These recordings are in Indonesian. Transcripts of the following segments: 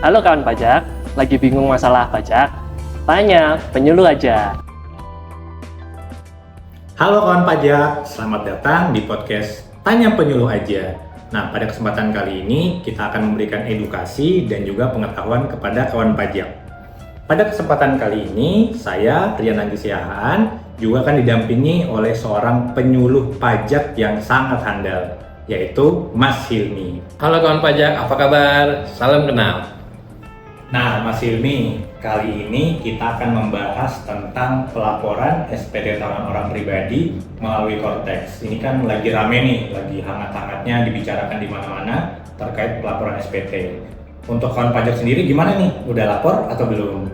Halo kawan pajak, lagi bingung masalah pajak? Tanya penyuluh aja. Halo kawan pajak, selamat datang di podcast Tanya Penyuluh Aja. Nah, pada kesempatan kali ini kita akan memberikan edukasi dan juga pengetahuan kepada kawan pajak. Pada kesempatan kali ini, saya Rian Anggi Siahaan juga akan didampingi oleh seorang penyuluh pajak yang sangat handal, yaitu Mas Hilmi. Halo kawan pajak, apa kabar? Salam kenal. Nah, Mas Hilmi, kali ini kita akan membahas tentang pelaporan SPT Tahunan Orang Pribadi melalui Cortex. Ini kan lagi rame nih, lagi hangat-hangatnya dibicarakan di mana-mana terkait pelaporan SPT. Untuk kawan pajak sendiri gimana nih? Udah lapor atau belum?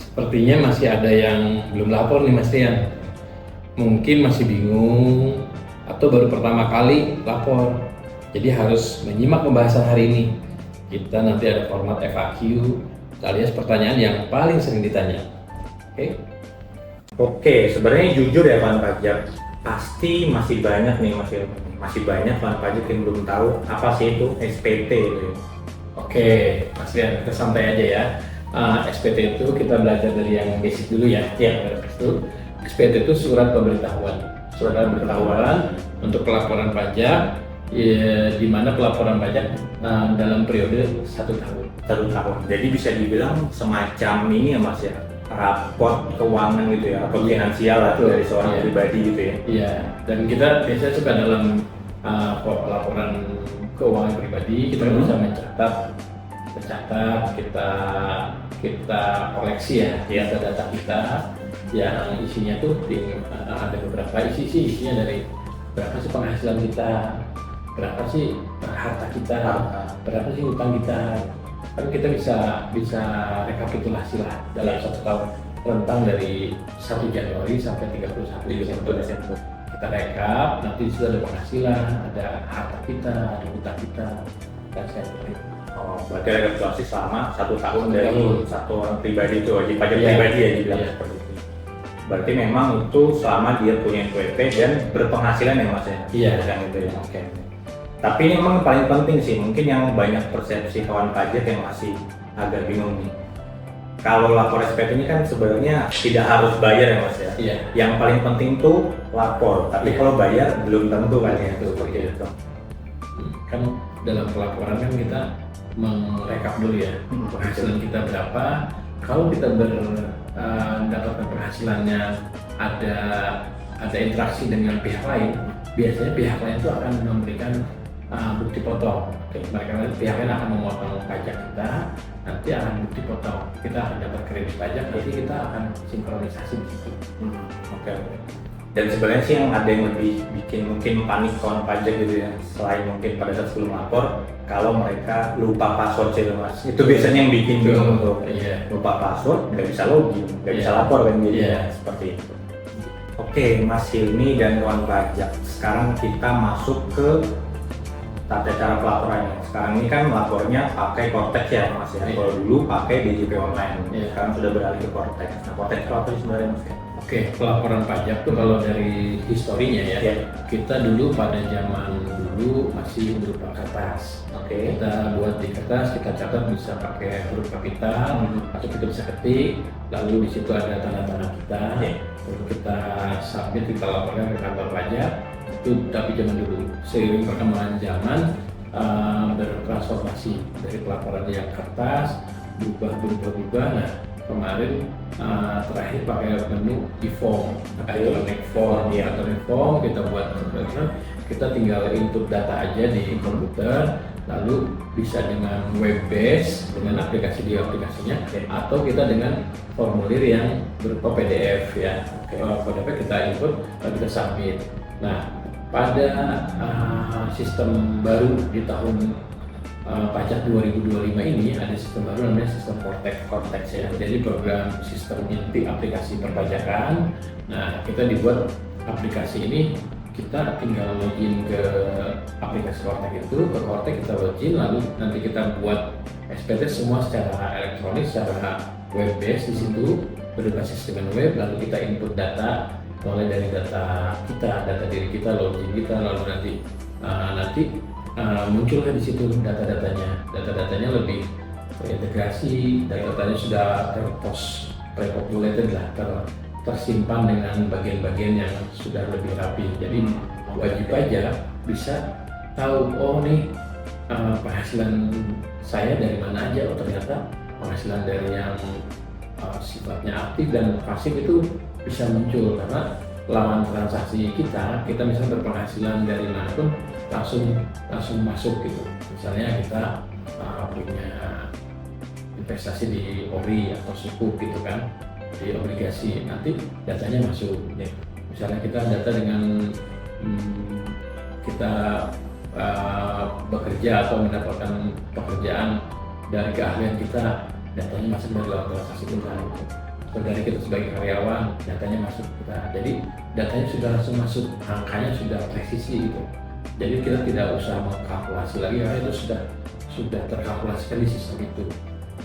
Sepertinya masih ada yang belum lapor nih Mas Rian. Mungkin masih bingung atau baru pertama kali lapor. Jadi harus menyimak pembahasan hari ini. Kita nanti ada format FAQ alias pertanyaan yang paling sering ditanya. Oke, sebenarnya jujur ya kawan pajak, pasti masih banyak nih masih banyak kawan pajak yang belum tahu apa sih itu SPT itu. Oke, Mas Rian, kita santai aja ya. SPT itu kita belajar dari yang basic dulu ya. Itu SPT itu surat pemberitahuan. Surat pemberitahuan untuk pelaporan pajak. Di mana pelaporan pajak dalam periode 1 tahun. 1 tahun. Jadi bisa dibilang semacam ini ya Mas ya, raport keuangan gitu ya, raport finansial lah dari seorang pribadi gitu ya. Iya. Dan kita biasanya suka dalam laporan keuangan pribadi kita bisa mencatat, kita koleksi ya data kita yang isinya tuh ada beberapa isinya dari berapa sih penghasilan kita, berapa sih harta kita, berapa sih utang kita. Kan kita bisa rekapitulasi lah dalam 1 tahun rentang dari 1 Januari sampai 31 Desember. Kita rekap, nanti sudah ada penghasilan, ada harta kita, ada utang kita, dan sebagainya. Oh, berarti rekapitulasi selama 1 tahun dari satu orang pribadi itu, wajib pajak pribadi ya dibilang seperti itu. Berarti memang itu selama dia punya NPWP dan berpenghasilan ya Mas ya? Iya. Yang itu ya, oke. Tapi ini memang paling penting sih, mungkin yang banyak persepsi kawan pajak yang masih agak bingung nih. Kalau lapor SPT ini kan sebenarnya tidak harus bayar ya Mas ya? Iya. Yang paling penting tuh lapor, tapi kalau bayar belum tentu kan ya? Seperti itu. Kan dalam pelaporan kan kita merekap dulu ya penghasilan kita berapa. Kalau kita mendapatkan penghasilannya ada interaksi dengan pihak lain, biasanya pihak lain itu akan memberikan bukti potong. Pihak lain akan memotong pajak kita, nanti akan bukti potong. Kita akan dapat kredit pajak, nanti kita akan sinkronisasi di situ. Oke. Dan sebenarnya sih yang ada yang lebih bikin mungkin panik kawan pajak gitu ya, selain mungkin pada saat sebelum lapor, kalau mereka lupa password sih Mas. Itu biasanya yang bikin bingung tuh. Lupa password, nggak bisa login, nggak bisa lapor kan gitu. Seperti itu. Oke, Mas Hilmi dan kawan pajak. Sekarang kita masuk ke tata cara pelaporannya. Sekarang ini kan lapornya pakai Cortex ya Mas ya. Kalau dulu pakai DJP online, sekarang sudah beralih ke Cortex. Nah, Cortex itu apa sih sebenarnya Mas? Oke, pelaporan pajak tuh kalau dari historinya ya, kita dulu pada zaman dulu masih berupa kertas. Kita buat di kertas, kita catat bisa pakai huruf kapital atau kita bisa ketik, lalu di situ ada tanda-tanda kita, lalu kita submit, kita laporkan ke kantor pajak. Itu tapi zaman dulu. Seiring perkembangan zaman bertransformasi dari pelaporan yang kertas berubah. Nah, kemarin terakhir pakai menu e-form, electronic form, kita buat kita tinggal input data aja di komputer, lalu bisa dengan web based dengan aplikasinya, atau kita dengan formulir yang berupa PDF ya. PDF kita input lalu kita submit. Nah, pada sistem baru di tahun pajak 2025 ini ada sistem baru namanya sistem Cortex ya. Jadi program sistem inti aplikasi perpajakan. Nah, kita dibuat aplikasi ini, kita tinggal login ke aplikasi Cortex itu, ke Cortex kita login, lalu nanti kita buat SPT semua secara elektronik, secara web based di situ, berbasis dengan web, lalu kita input data mulai dari data kita, data diri kita, login kita, lalu nanti munculkan di situ data-datanya lebih terintegrasi, data-datanya sudah terpopulated lah, tersimpan dengan bagian-bagian yang sudah lebih rapi. Jadi wajib pajak bisa tahu, oh nih penghasilan saya dari mana aja, oh ternyata penghasilan dari yang sifatnya aktif dan pasif itu bisa muncul karena lawan transaksi kita misalnya berpenghasilan dari mana pun langsung masuk gitu. Misalnya kita punya investasi di ori atau sukuk gitu kan, di obligasi, nanti datanya masuk. Misalnya kita data dengan kita bekerja atau mendapatkan pekerjaan dari keahlian kita, datanya masuk dari lawan transaksi kita gitu. Atau dari kita sebagai karyawan, datanya masuk kita. Jadi datanya sudah langsung masuk, angkanya sudah presisi gitu. Jadi kita tidak usah mengkalkulasi lagi, karena itu sudah terkalkulasikan di sistem itu.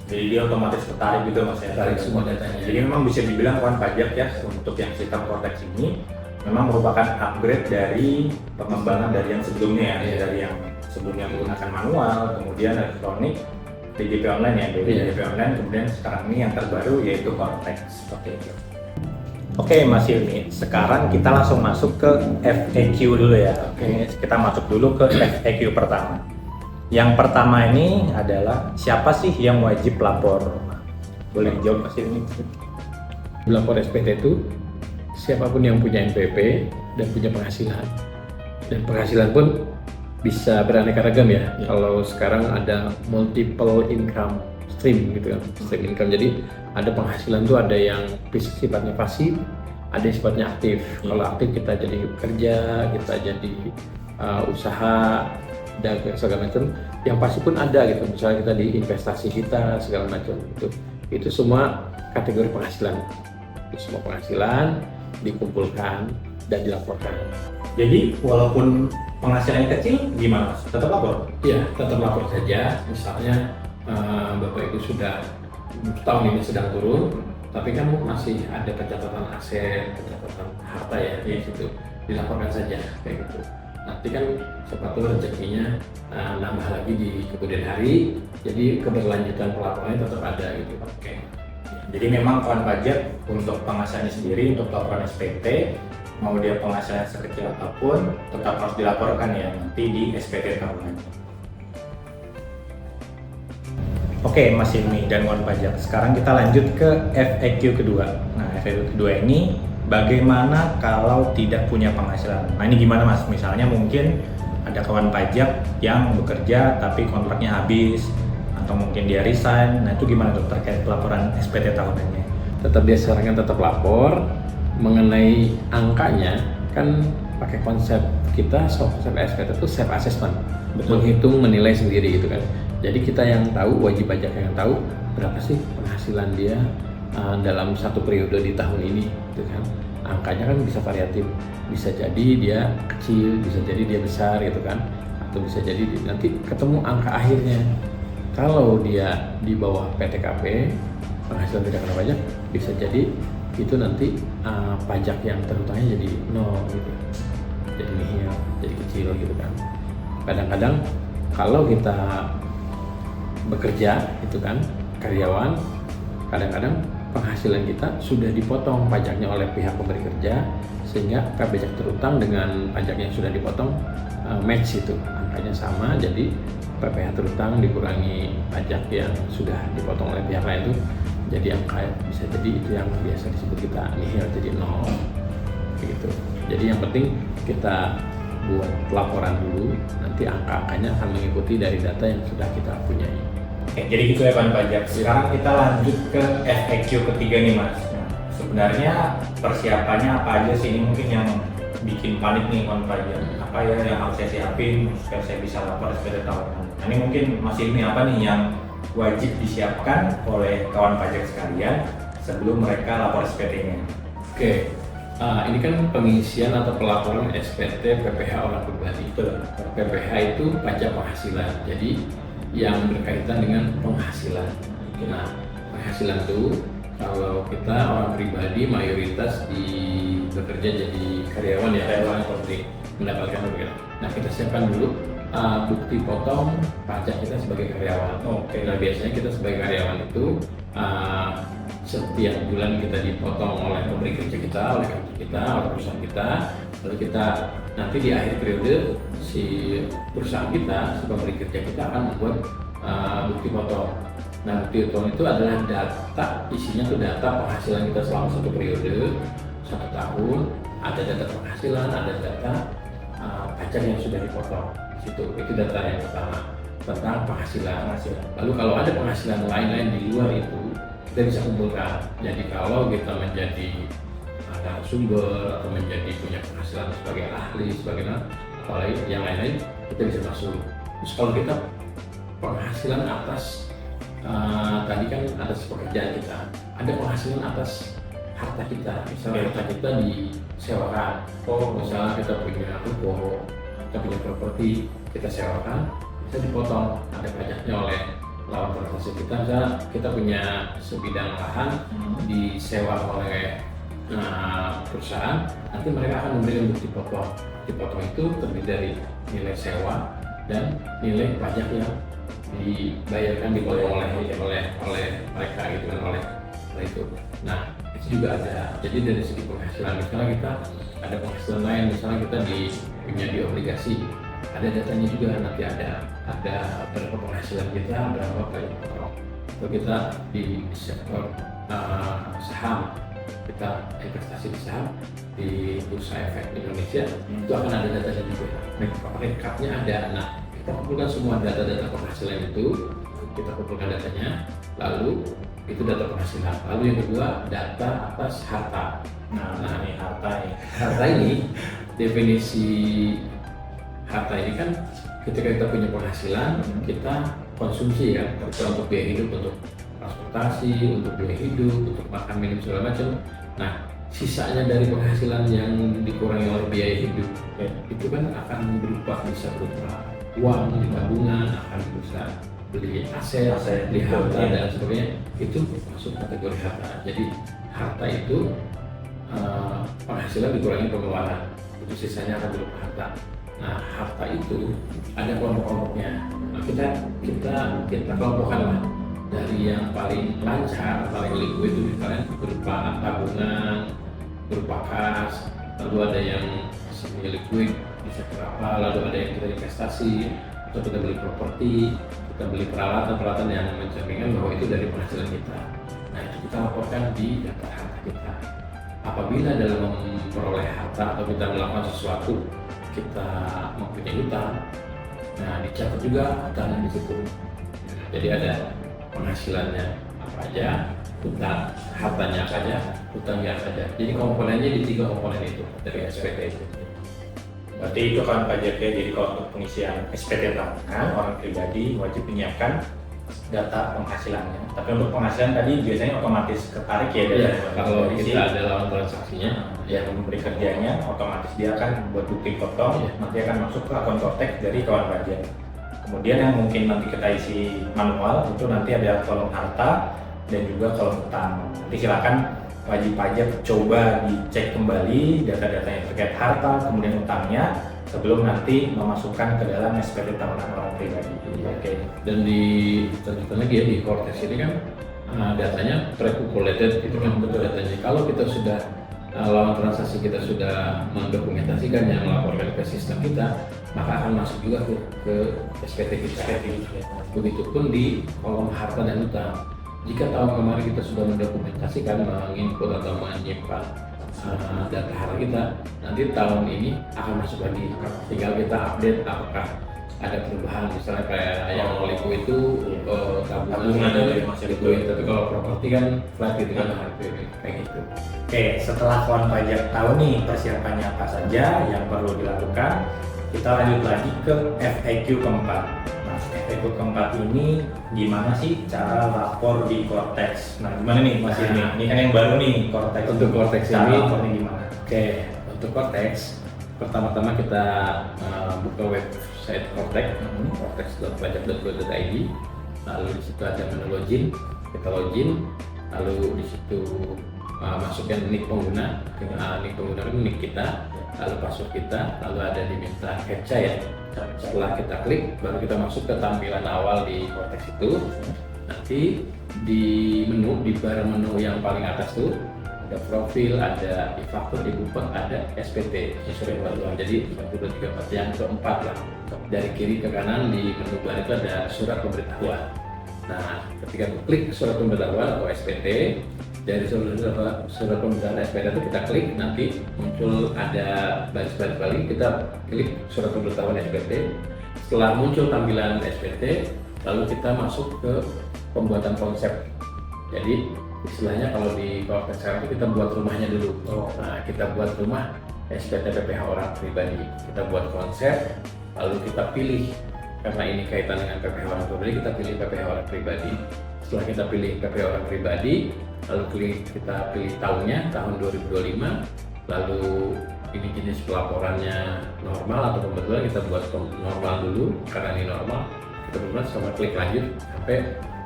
Jadi dia otomatis tertarik gitu mas ya? Tarik semua datanya. Jadi memang bisa dibilang kawan pajak ya, untuk yang sistem Cortex ini memang merupakan upgrade dari pengembangan dari yang sebelumnya ya, dari yang sebelumnya menggunakan manual, kemudian elektronik, DJP online ya, DJP online, kemudian sekarang ini yang terbaru yaitu Cortex seperti itu. Oke Mas Hilmi, sekarang kita langsung masuk ke FAQ dulu ya. Oke, kita masuk dulu ke FAQ pertama. Yang pertama ini adalah siapa sih yang wajib lapor? Boleh dijawab Mas Hilmi? Lapor SPT itu siapapun yang punya NPWP dan punya penghasilan. Dan penghasilan pun bisa beraneka ragam ya. Kalau sekarang ada multiple income stream gitu kan, stream income. Jadi ada penghasilan tuh ada yang sifatnya pasif, ada yang sifatnya aktif. Kalau aktif kita jadi kerja, kita jadi usaha dan segala macam. Yang pasif pun ada gitu. Misalnya kita di investasi kita segala macam itu semua kategori penghasilan. Itu semua penghasilan dikumpulkan dan dilaporkan. Jadi walaupun penghasilannya kecil gimana mas? Tetap lapor? Iya, tetap lapor saja. Misalnya Bapak Ibu sudah tahun ini sedang turun, tapi kan masih ada pencatatan aset, pencatatan harta ya di situ, dilaporkan saja kayak gitu. Nanti kan sepatu rezekinya nambah lagi di kemudian hari, jadi keberlanjutan pelaporannya tetap ada gitu. Oke. Jadi memang kawan pajak untuk penghasilannya sendiri, untuk laporan SPT, mau dia penghasilan sekecil apapun, tetap harus dilaporkan ya nanti di SPT tahunan. Oke Mas Hilmi dan kawan pajak, sekarang kita lanjut ke FAQ kedua. Nah FAQ kedua ini bagaimana kalau tidak punya penghasilan? Nah ini gimana mas? Misalnya mungkin ada kawan pajak yang bekerja tapi kontraknya habis, atau mungkin dia resign, nah itu gimana tuh terkait pelaporan SPT tahunannya? Tetap dia sarankan tetap lapor. Mengenai angkanya kan pakai konsep kita, konsep SPT itu self assessment, menghitung menilai sendiri gitu kan. Jadi kita yang tahu, wajib pajak yang tahu berapa sih penghasilan dia dalam satu periode di tahun ini gitu kan. Angkanya kan bisa variatif, bisa jadi dia kecil, bisa jadi dia besar gitu kan, atau bisa jadi nanti ketemu angka akhirnya. Kalau dia di bawah PTKP, penghasilan tidak kena pajak, bisa jadi itu nanti pajak yang terutangnya jadi nol gitu, jadi nihil, jadi kecil gitu kan. Kadang-kadang kalau kita bekerja itu kan karyawan, kadang-kadang penghasilan kita sudah dipotong pajaknya oleh pihak pemberi kerja, sehingga pajak terutang dengan pajak yang sudah dipotong match itu, angkanya sama. Jadi PPh terutang dikurangi pajak yang sudah dipotong oleh pihak lain itu jadi angka, bisa jadi itu yang biasa disebut kita nihil, jadi nol gitu. Jadi yang penting kita buat laporan dulu, nanti angka-angkanya akan mengikuti dari data yang sudah kita punyai. Oke, jadi gitu ya kawan pajak. Sekarang kita lanjut ke FAQ ketiga nih mas. Nah, sebenarnya persiapannya apa aja sih? Ini mungkin yang bikin panik nih kawan pajak. Apa ya yang harus saya siapin supaya saya bisa lapor SPT tahunan? Nah, ini mungkin Mas Hilmi apa nih yang wajib disiapkan oleh kawan pajak sekalian sebelum mereka lapor SPT-nya? Oke, ini kan pengisian atau pelaporan SPT PPh orang pribadi. PPh itu pajak penghasilan, jadi yang berkaitan dengan penghasilan. Nah, penghasilan itu kalau kita orang pribadi mayoritas bekerja jadi karyawan ya, karyawan seperti mendapatkan penghasilan. Nah, kita siapkan dulu bukti potong pajak kita sebagai karyawan. Oke. Nah biasanya kita sebagai karyawan itu setiap bulan kita dipotong oleh pemberi kerja kita, oleh kantor kita, oleh perusahaan kita. Lalu kita nanti di akhir periode si perusahaan kita, si pemberi kerja kita akan membuat bukti potong. Nah bukti potong itu adalah data, isinya tuh data penghasilan kita selama satu periode, 1 tahun. Ada data penghasilan, ada data pajak yang sudah dipotong. Itu data yang pertama tentang penghasilan. Lalu kalau ada penghasilan lain-lain di luar itu, kita bisa kumpulkan. Jadi kalau kita menjadi narasumber atau menjadi punya penghasilan sebagai ahli, sebagai apalagi yang lain-lain, kita bisa masuk. Terus kalau kita penghasilan atas tadi kan atas pekerjaan kita, ada penghasilan atas harta kita, misalnya harta kita disewakan. Misalnya kita punya ruko, kita punya properti, kita sewakan, bisa dipotong, ada pajaknya oleh lawan transaksi kita. Misalnya kita punya sebidang lahan disewa oleh perusahaan, nanti mereka akan memberikan bukti potong. Bukti potong itu terdiri dari nilai sewa dan nilai pajak yang dibayarkan dipotong oleh mereka gitu kan, oleh itu. Nah itu juga ada. Jadi dari segi penghasilan, misalnya kita ada penghasilan lain, misalnya kita punya di obligasi, ada datanya juga, nanti ada berapa penghasilan kita, berapa pajak potong. Kalau kita di sektor saham, kita investasi di saham di Bursa Efek Indonesia, itu akan ada datanya juga. Rekapnya ada. Nah kita kumpulkan semua data-data penghasilan itu, kita kumpulkan datanya, lalu itu data penghasilan. Lalu yang kedua, data atas harta. Nah ini harta ini definisi harta ini kan ketika kita punya penghasilan, kita konsumsi kan, kita untuk biaya hidup, untuk transportasi, untuk biaya hidup, untuk makan minum segala macam. Nah sisanya dari penghasilan yang dikurangi oleh biaya hidup, itu kan akan bisa berupa uang di tabungan, akan bisa beli aset, beli harta dan sebagainya. Itu masuk kategori harta. Jadi harta itu penghasilan dikurangi pengeluaran, itu sisanya akan berupa harta. Nah harta itu ada kelompok-kelompoknya. Nah, kita kelompokkan lah dari yang paling lancar, paling liquid itu misalnya berupa tabungan, berupa kas, lalu ada yang semi liquid bisa berapa, lalu ada yang kita investasi atau kita beli properti, kita beli peralatan yang mencerminkan bahwa itu dari penghasilan kita. Nah itu kita laporkan di data harta kita. Apabila dalam memperoleh harta atau kita melakukan sesuatu, kita mempunyai hutang, nah dicatat juga hutangnya di situ. Jadi ada penghasilannya apa aja, hutang, hartanya apa aja, hutangnya apa aja. Jadi komponennya di 3 komponen itu dari SPT itu. Berarti itu kan pajaknya. Jadi kalau untuk pengisian SPT tahunan, orang pribadi wajib menyiapkan data penghasilannya. Tapi untuk penghasilan tadi biasanya otomatis ketarik ya dari kalau kita ada lawan transaksinya, yang memberi kerjanya, otomatis dia akan buat bukti potong, nanti akan masuk ke akun Kortex dari kawan pajak. Kemudian yang mungkin nanti kita isi manual itu nanti ada kolom harta dan juga kolom utang. Nanti silakan wajib pajak coba dicek kembali data-data yang terkait harta, kemudian utangnya, sebelum nanti memasukkan ke dalam SPT tahunan orang pribadi. Oke. Dan tentu lagi ya di Kortex ini kan datanya pre-populated gitu kan, betul datanya. Kalau kita sudah lawan transaksi kita sudah mendokumentasikan yang melaporkan ke sistem kita, maka akan masuk juga ke SPT kita. Begitupun di kolom harta dan utang. Jika tahun kemarin kita sudah mendokumentasikan, menginput atau menyimpan data harta kita, nanti tahun ini akan masuk lagi. Tinggal kita update apakah ada perubahan, misalnya kayak yang liquid itu tabungan dari masih liquid, tapi kalau properti kan flat gitu kan, kayak gitu. Oke, setelah kawan pajak tahu nih persiapannya apa saja yang perlu dilakukan, kita lanjut lagi ke FAQ keempat. Nah, FAQ keempat ini gimana sih cara lapor di Kortex? Nah, gimana nih Mas ini? Ini kan yang baru nih Kortex. Untuk Kortex cara ini lapornya gimana? Oke, untuk Kortex pertama-tama kita buka website Kortex, kortex.pajak.go.id. Lalu di situ ada menu login, kita login. Lalu di situ masukkan nick pengguna, nick pengguna itu nick kita, lalu password kita, lalu ada diminta captcha ya. Setelah kita klik, baru kita masuk ke tampilan awal di Cortex itu. Nanti di menu, di bar menu yang paling atas tuh ada profil, ada e-faktur, e-bupet, ada SPT, surat pembaruan. Jadi 1, 2, 3, 4 yang keempat lah. Dari kiri ke kanan di menu bar itu ada surat pemberitahuan. Nah, ketika klik surat pemberitahuan atau SPT, dari surat pemberitahuan SPT itu kita klik, nanti muncul ada baris-baris balik, kita klik surat pemberitahuan SPT. Setelah muncul tampilan SPT, lalu kita masuk ke pembuatan konsep. Jadi istilahnya kalau di Cortex sekarang itu kita buat rumahnya dulu. Nah, kita buat rumah SPT PPH orang pribadi. Kita buat konsep, lalu kita pilih, karena ini kaitan dengan PPH orang pribadi, kita pilih PPH orang pribadi. Setelah kita pilih PPH orang pribadi, lalu kita pilih tahunnya, tahun 2025. Lalu ini jenis pelaporannya normal atau pembetulan, kita buat normal dulu karena ini normal. Kita buat sama klik lanjut sampai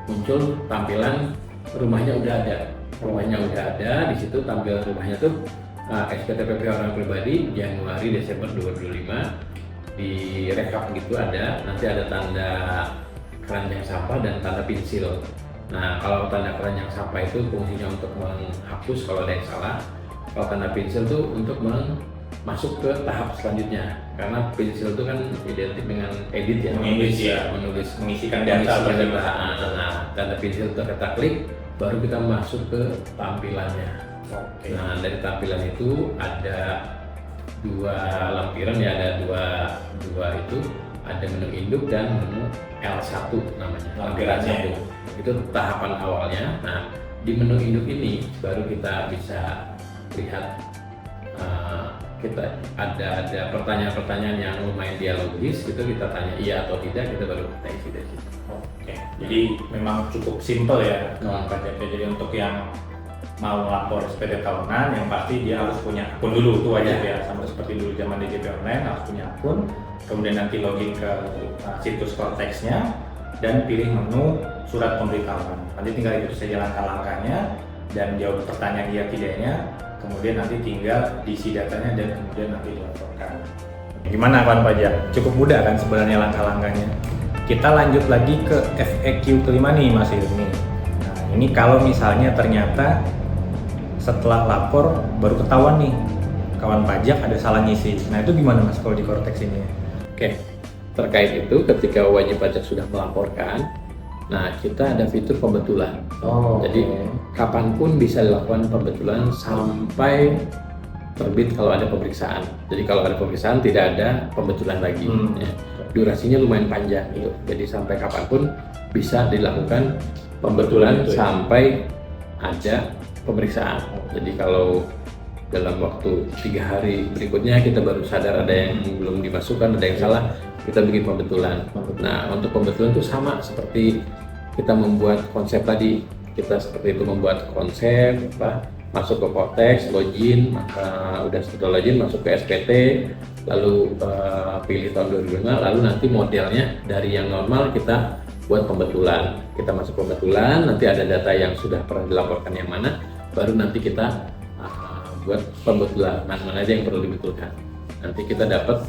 muncul tampilan rumahnya udah ada. Rumahnya udah ada, di situ tampil rumahnya tuh SPT PPH orang pribadi Januari Desember 2025. Di rekap gitu ada, nanti ada tanda keranjang sampah dan tanda pensil. Nah, kalau tanda keranjang sampah itu fungsinya untuk menghapus kalau ada yang salah. Kalau tanda pensil itu untuk masuk ke tahap selanjutnya, karena pensil itu kan identik dengan edit ya, mengisikan data. Nah, tanda pensil itu kita klik, baru kita masuk ke tampilannya. Nah, dari tampilan itu ada dua lampiran ya, ada dua itu, ada menu induk dan menu L1 namanya, lampiran 1. Itu tahapan awalnya. Nah, di menu induk ini baru kita bisa lihat kita ada pertanyaan-pertanyaan yang lumayan dialogis, gitu kita tanya iya atau tidak, kita baru kita isi dari situ. Oke, jadi memang cukup simpel ya kawan pajak. Jadi untuk yang mau lapor SPT tahunan, yang pasti dia harus punya akun dulu, itu wajib ya, sama seperti dulu zaman DJP online harus punya akun, kemudian nanti login ke situs Cortex-nya dan pilih menu surat pemberitahuan. Nanti tinggal itu saja langkah-langkahnya dan jawab pertanyaan iya tidaknya, kemudian nanti tinggal diisi datanya dan kemudian nanti dilaporkan. Gimana kawan pajak? Cukup mudah kan sebenarnya langkah-langkahnya. Kita lanjut lagi ke FAQ kelima nih Mas Ilmi. Nah, ini kalau misalnya ternyata setelah lapor baru ketahuan nih kawan pajak ada salah ngisi. Nah, itu gimana Mas kalau di Cortex ini? Oke, terkait itu ketika wajib pajak sudah melaporkan, nah kita ada fitur pembetulan. Jadi kapanpun bisa dilakukan pembetulan sampai terbit kalau ada pemeriksaan. Jadi kalau ada pemeriksaan tidak ada pembetulan lagi. Ya. Durasinya lumayan panjang gitu. Jadi sampai kapanpun bisa dilakukan pembetulan sampai ada pemeriksaan. Jadi kalau dalam waktu 3 hari berikutnya kita baru sadar ada yang belum dimasukkan, ada yang salah, kita bikin pembetulan. Nah, untuk pembetulan itu sama seperti kita membuat konsep tadi. Kita seperti itu membuat konsep, masuk ke Cortex, login, maka udah setelah login masuk ke SPT, lalu pilih tahun 2005, lalu nanti modelnya dari yang normal kita buat pembetulan. Kita masuk pembetulan, nanti ada data yang sudah pernah dilaporkan yang mana, baru nanti kita buat pembetulan mana aja yang perlu dibetulkan. Nanti kita dapat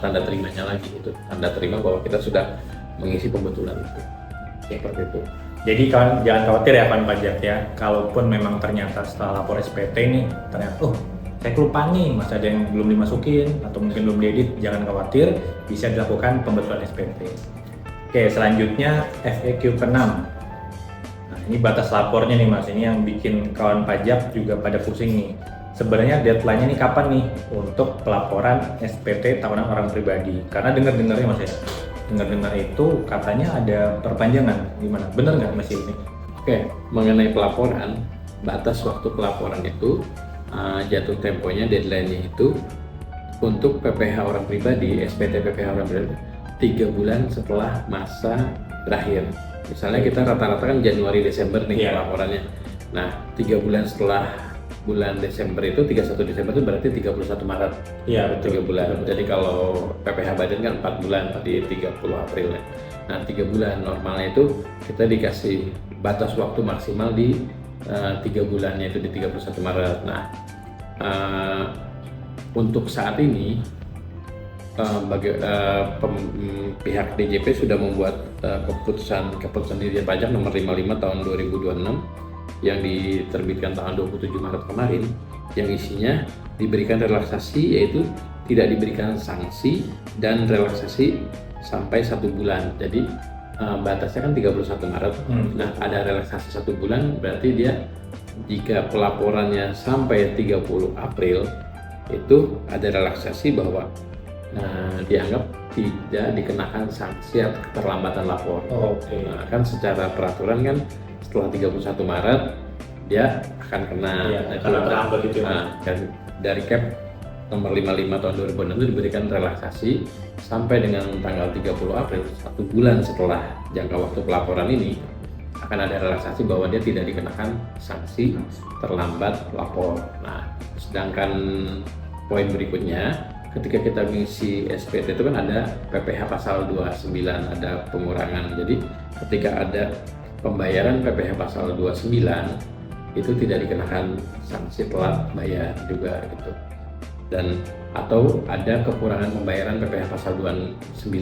tanda terimanya lagi, itu tanda terima bahwa kita sudah mengisi pembetulan itu. Seperti itu. Jadi kawan jangan khawatir ya kawan pajak ya. Kalaupun memang ternyata setelah lapor SPT nih ternyata saya kelupaan nih, masih ada yang belum dimasukin atau mungkin belum diedit, jangan khawatir, bisa dilakukan pembetulan SPT. Oke, selanjutnya FAQ ke-6. Nah, ini batas lapornya nih Mas, ini yang bikin kawan pajak juga pada pusing nih. Sebenarnya deadline-nya nih kapan nih untuk pelaporan SPT tahunan orang pribadi? Karena dengar-dengarnya Mas ya, dengar-dengar itu katanya ada perpanjangan, gimana? Bener nggak Mas ini? Oke, mengenai pelaporan, batas waktu pelaporan itu jatuh temponya, deadline-nya itu untuk PPH orang pribadi, SPT PPH orang pribadi 3 bulan setelah masa berakhir. Misalnya kita rata-rata kan Januari Desember nih pelaporannya. Nah, 3 bulan setelah bulan Desember itu 31 Desember itu berarti 31 Maret. Iya, betul. 3 bulan. Jadi kalau PPH Badan kan 4 bulan, tadi 30 April ya. Nah, 3 bulan normalnya itu kita dikasih batas waktu maksimal di 3 bulannya itu di 31 Maret. Nah, untuk saat ini pihak DJP sudah membuat keputusan Dirjen Pajak nomor 55 tahun 2026 yang diterbitkan tanggal 27 Maret kemarin, yang isinya diberikan relaksasi, yaitu tidak diberikan sanksi dan relaksasi sampai 1 bulan. Jadi batasnya kan 31 Maret. Nah, ada relaksasi 1 bulan, berarti dia jika pelaporannya sampai 30 April itu ada relaksasi bahwa dianggap tidak dikenakan sanksi atau keterlambatan lapor. Nah, kan secara peraturan kan setelah 31 Maret dia akan kena. Kalau terlambat itu. Dan dari Cap nomor 55 tahun 2006 itu diberikan relaksasi sampai dengan tanggal 30 April, 1 bulan setelah jangka waktu pelaporan ini akan ada relaksasi bahwa dia tidak dikenakan sanksi terlambat lapor. Nah, sedangkan poin berikutnya, ketika kita mengisi SPT itu kan ada PPh pasal 29, ada pengurangan. Jadi ketika ada pembayaran PPh pasal 29 itu tidak dikenakan sanksi telat bayar juga gitu. Dan atau ada kekurangan pembayaran PPh pasal 29,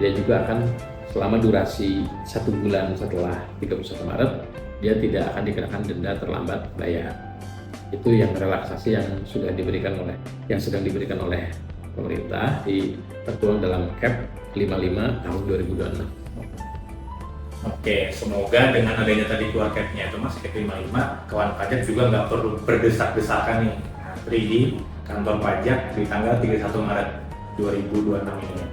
dia juga akan selama durasi 1 bulan setelah 31 Maret dia tidak akan dikenakan denda terlambat bayar. Itu yang relaksasi yang sedang diberikan oleh pemerintah, tertuang dalam Cap 55 tahun 2026. Oke, semoga dengan adanya tadi keluar Cap-nya itu Mas, Cap 55, kawan pajak juga nggak perlu berdesak-desakan nih antri di kantor pajak di tanggal 31 Maret 2026 ini.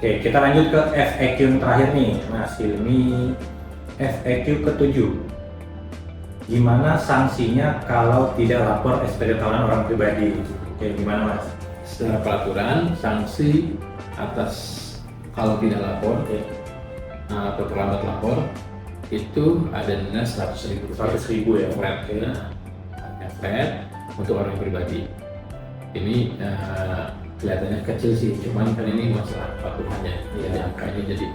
Oke, kita lanjut ke FAQ yang terakhir nih, Mas Hilmi. FAQ ke-7. Gimana sanksinya kalau tidak lapor SPT tahunan orang pribadi? Oke, gimana Mas? Secara peraturan, sanksi atas kalau tidak lapor atau terlambat lapor itu ada denda 100.000 rupiah. 100.000 ya? Flat. Nah, flat untuk orang pribadi. Ini kelihatannya kecil sih, cuman kan ini masalah patuhannya ya, angka ini. Jadi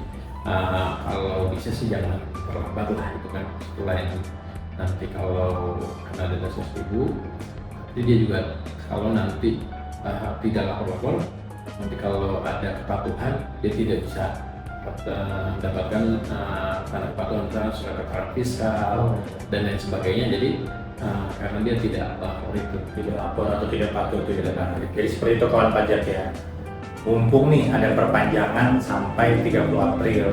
kalau bisa sih jangan terlambat lah itu kan. Selain nanti kalau kena denda 100.000, jadi dia juga kalau nanti tidak lapor-lapor, nanti kalau ada kepatuhan dia tidak bisa mendapatkan karena kepatuhan misalnya surat keterangan fiskal dan lain sebagainya. Jadi karena dia tidak lapor itu, Tidak lapor atau tidak patuh itu tidak lapor. Jadi seperti itu kawan pajak ya. Mumpung nih ada perpanjangan sampai 30 April,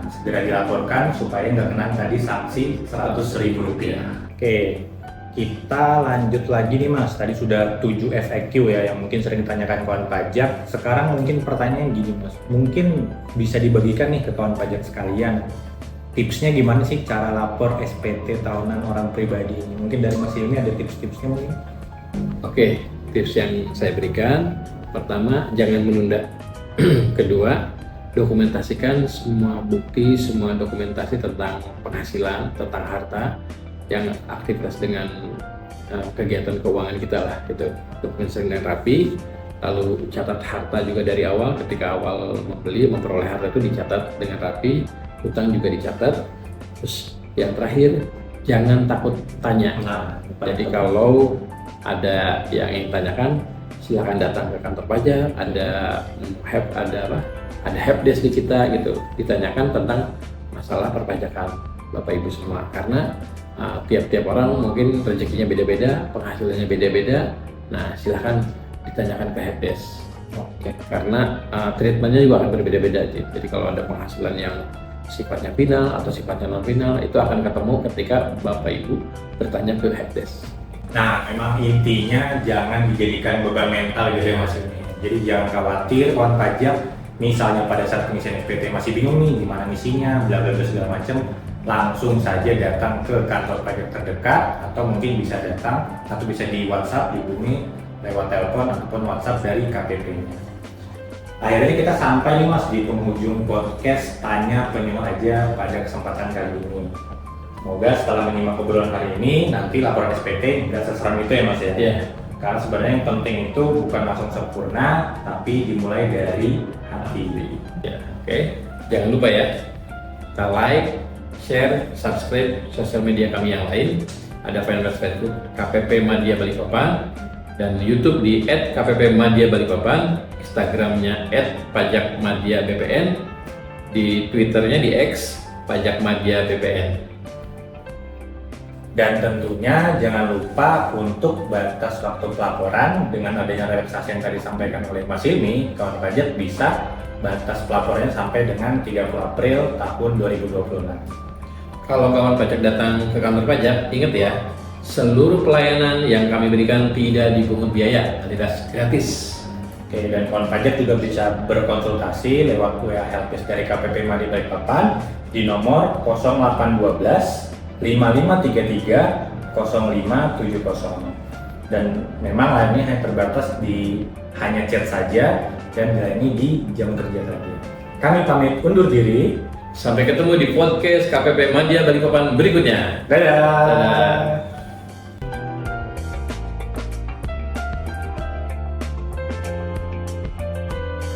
segera dilaporkan supaya nggak kena tadi sanksi 100.000 rupiah. Oke, kita lanjut lagi nih Mas. Tadi sudah 7 FAQ ya yang mungkin sering ditanyakan kawan pajak. Sekarang mungkin pertanyaan gini Mas, mungkin bisa dibagikan nih ke kawan pajak sekalian. Tipsnya gimana sih cara lapor SPT tahunan orang pribadi ini? Mungkin dari Mas Hilmi ada tips-tipsnya mungkin? Oke, tips yang saya berikan, pertama jangan menunda. Kedua, dokumentasikan semua bukti, semua dokumentasi tentang penghasilan, tentang harta yang aktivitas dengan kegiatan keuangan kita lah gitu. Dokumentasi dengan rapi, lalu catat harta juga dari awal. Ketika awal membeli, memperoleh harta itu dicatat dengan rapi, hutang juga dicatat. Terus yang terakhir, jangan takut tanya. Jadi kalau ada yang ingin tanyakan, silakan datang ke kantor pajak. Ada helpdesk di kita gitu, ditanyakan tentang masalah perpajakan Bapak Ibu semua. Karena tiap-tiap orang mungkin rezekinya beda-beda, penghasilannya beda-beda. Nah, silakan ditanyakan ke helpdesk. Oke. Karena treatmentnya juga akan berbeda-beda. Jadi kalau ada penghasilan yang sifatnya final atau sifatnya non final, itu akan ketemu ketika Bapak Ibu bertanya ke helpdesk. Nah, memang intinya jangan dijadikan beban mental gitu ya Mas. Jadi jangan khawatir kawan pajak, misalnya pada saat pengisian SPT masih bingung nih gimana ngisinya, bla bla bla segala macam, langsung saja datang ke kantor pajak terdekat, atau mungkin bisa datang atau bisa di WhatsApp dihubungi lewat telepon ataupun WhatsApp dari KPP-nya. Akhirnya kita sampai nih Mas di penghujung podcast Tanya Penyuluh Aja pada kesempatan kali ini. Semoga setelah menyimak obrolan hari ini, nanti laporan SPT nggak seseram itu ya Mas ya? Iya. Karena sebenarnya yang penting itu bukan langsung sempurna, tapi dimulai dari hati. Ya, oke. Jangan lupa ya, kita like, share, subscribe sosial media kami yang lain. Ada fanpage Facebook KPP Madya Balikpapan dan YouTube di @kppmadyabalikpapan, Instagramnya @pajakmadyabpn, di Twitternya di X pajakmadyabpn. Dan tentunya jangan lupa untuk batas waktu pelaporan. Dengan adanya relaksasi yang tadi disampaikan oleh Mas Hilmi, kawan pajak bisa batas pelaporannya sampai dengan 30 April tahun 2026. Kalau kawan pajak datang ke kantor pajak, ingat ya, seluruh pelayanan yang kami berikan tidak dipungut biaya, alias gratis. Oke, dan kawan pajak juga bisa berkonsultasi lewat WA Helpdesk dari KPP Madya Balikpapan di nomor 0812 5533 0570. Dan memang lainnya hanya terbatas di hanya chat saja dan ini di jam kerja saja. Kami pamit undur diri. Sampai ketemu di podcast KPP Madya Balikpapan berikutnya. Dadah. Dadah.